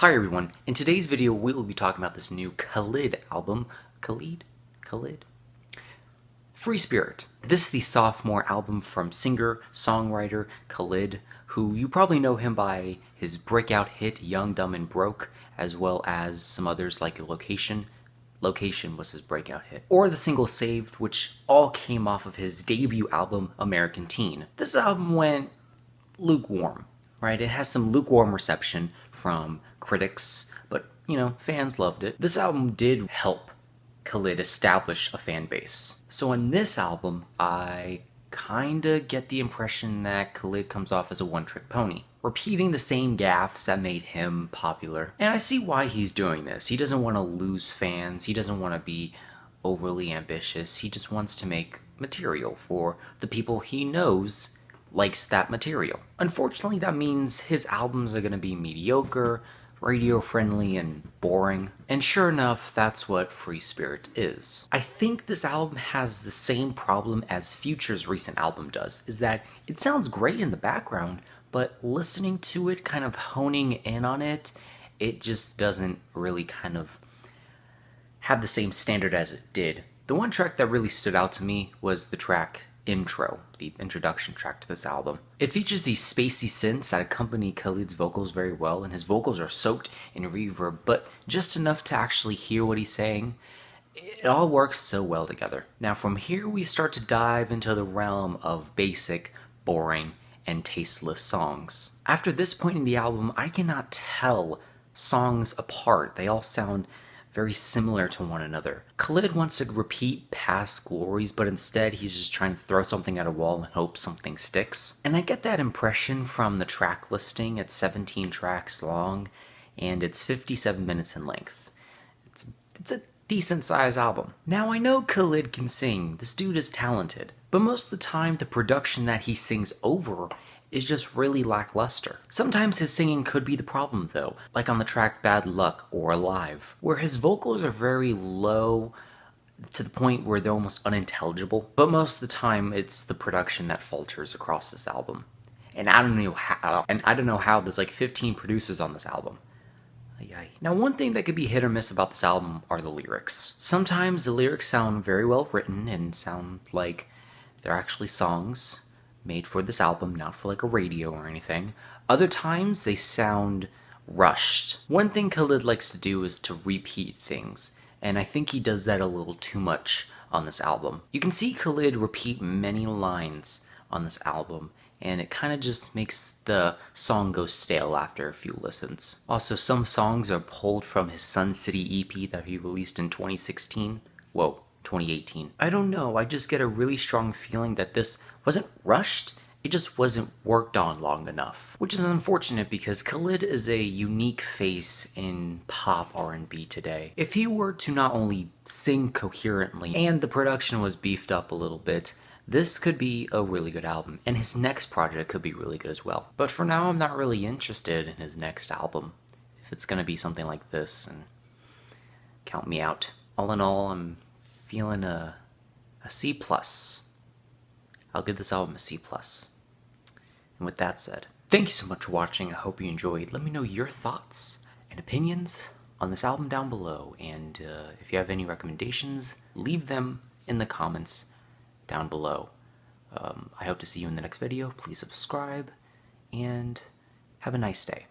Hi everyone, in today's video we will be talking about this new Khalid album. Khalid? Free Spirit. This is the sophomore album from singer-songwriter Khalid, who you probably know him by his breakout hit Young, Dumb, and Broke, as well as some others like Location. Location was his breakout hit. Or the single Saved, which all came off of his debut album American Teen. This album went lukewarm. Right? It has some lukewarm reception from critics, but, fans loved it. This album did help Khalid establish a fan base. So on this album, I kinda get the impression that Khalid comes off as a one-trick pony, repeating the same gaffes that made him popular. And I see why he's doing this. He doesn't want to lose fans. He doesn't want to be overly ambitious. He just wants to make material for the people he knows likes that material. Unfortunately, that means his albums are going to be mediocre, radio-friendly, and boring. And sure enough, that's what Free Spirit is. I think this album has the same problem as Future's recent album does, is that it sounds great in the background, but listening to it, kind of honing in on it, it just doesn't really kind of have the same standard as it did. The one track that really stood out to me was the track Intro, the introduction track to this album. It features these spacey synths that accompany Khalid's vocals very well, and his vocals are soaked in reverb, but just enough to actually hear what he's saying. It all works so well together. Now from here we start to dive into the realm of basic, boring, and tasteless songs. After this point in the album, I cannot tell songs apart. They all sound very similar to one another. Khalid wants to repeat past glories, but instead he's just trying to throw something at a wall and hope something sticks. And I get that impression from the track listing. It's 17 tracks long, and it's 57 minutes in length. It's a decent sized album. Now I know Khalid can sing, this dude is talented, but most of the time the production that he sings over is just really lackluster. Sometimes his singing could be the problem though, like on the track Bad Luck or Alive, where his vocals are very low to the point where they're almost unintelligible, but most of the time it's the production that falters across this album. And I don't know how there's like 15 producers on this album. Now one thing that could be hit or miss about this album are the lyrics. Sometimes the lyrics sound very well written and sound like they're actually songs made for this album, not for like a radio or anything. Other times they sound rushed. One thing Khalid likes to do is to repeat things, and I think he does that a little too much on this album. You can see Khalid repeat many lines on this album, and it kind of just makes the song go stale after a few listens. Also, some songs are pulled from his Suncity EP that he released in 2016. 2018. I don't know, I just get a really strong feeling that this wasn't rushed, it just wasn't worked on long enough. Which is unfortunate because Khalid is a unique face in pop R&B today. If he were to not only sing coherently and the production was beefed up a little bit, this could be a really good album, and his next project could be really good as well. But for now, I'm not really interested in his next album. If it's gonna be something like this, and count me out. All in all, I'm feeling a C+. I'll give this album a C+. And with that said, thank you so much for watching. I hope you enjoyed. Let me know your thoughts and opinions on this album down below. And if you have any recommendations, leave them in the comments down below. I hope to see you in the next video. Please subscribe and have a nice day.